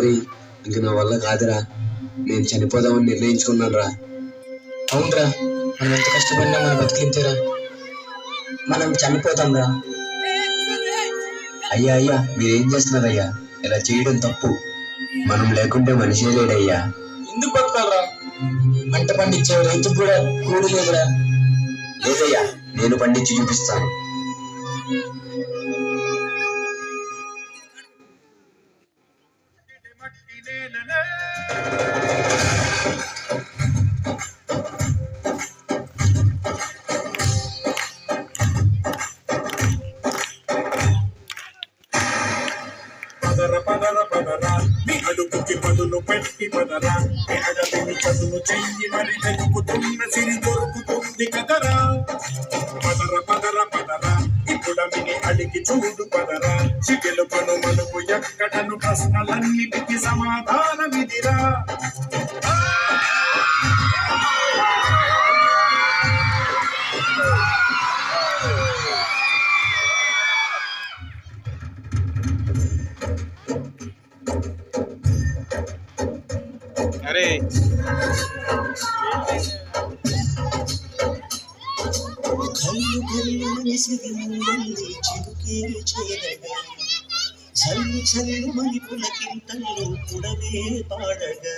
Sorry, ఇంక నా వల్ల కాదురా, నేను చనిపోదామని నిర్ణయించుకున్నాను రా. అవునరా, మనం ఎంత కష్టపడినా మన బతికింతేరా, మనం చనిపోతాం రా. అయ్యా అయ్యా, మీరేం చేస్తున్నారయ్యా? ఇలా చేయడం తప్పు. మనం లేకుంటే మనిషే లేడయ్యా. ఎందుకు బతకాలరా? పంట పండించే రైతుకు కూడా కూలి లేదురా. లేదయ్యా, నేను పండించి చూపిస్తాను. పదర పదర పదరా, నీ అడుగుకి పదులు పెట్టి పదరా, ఎడలిని చదును చెయ్యి మరి తెలుపుతున్న సిరి దొరుకుతుంది కదరా. పదర పదర పదరా, ఇప్పుడమిని అడిగి చూడు పదరా, చికెలు పను మనుపు ఎక్కడను ప్రశ్నలన్నిటికి సమాధానమిదిరా. అరే చల్లు చల్లు మణిపులకింతల్లో పుడవే పాడగా,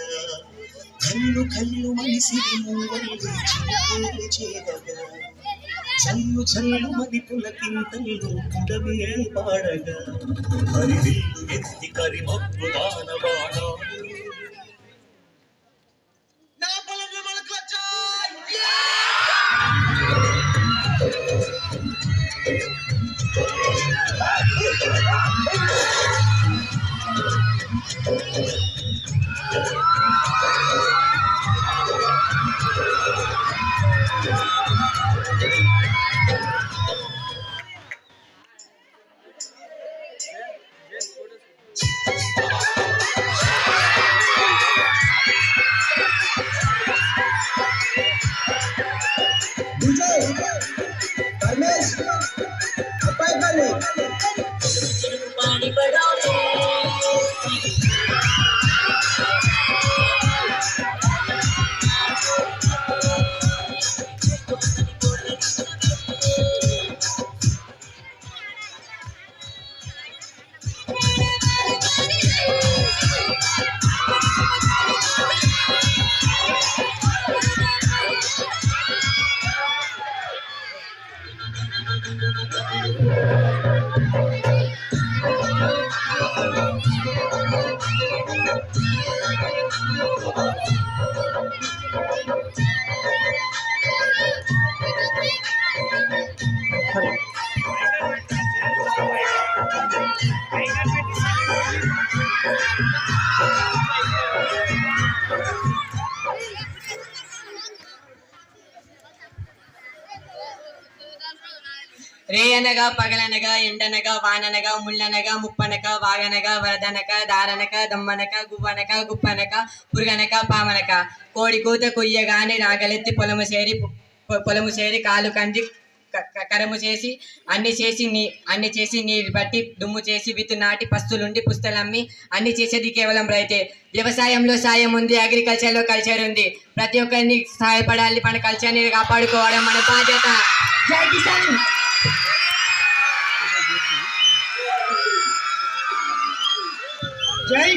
కళ్ళు కళ్ళు మనిసిరి వల్లి చిలుకే చేరగా, చల్లు చల్లు మణిపులకింతల్లో పుడవే పాడగా, మరి విల్లు ఎత్తి కరిమప్పు దానవాడా. రే అనగా పగలనగా ఎండనగా వాననగా ముళ్ళనగా ముప్పనక వాగనక వరదనక దారనక దమ్మనక గువ్వనక గుప్పనక పురుగనక పామనక కోడి కూత కొయ్యగాని రాగలెత్తి పొలము చేరి కాలు కంది కరము చేసి అన్ని చేసి నీరు బట్టి దుమ్ము చేసి విత్తు నాటి పస్తులుండి పుస్తలమ్మి అన్ని చేసేది కేవలం రైతే. వ్యవసాయంలో సాయం ఉంది, అగ్రికల్చర్లో కల్చర్ ఉంది. ప్రతి ఒక్కరిని సహాయపడాలి, మన కల్చర్ని కాపాడుకోవడం మన బాధ్యత. జై కిసాన్. జై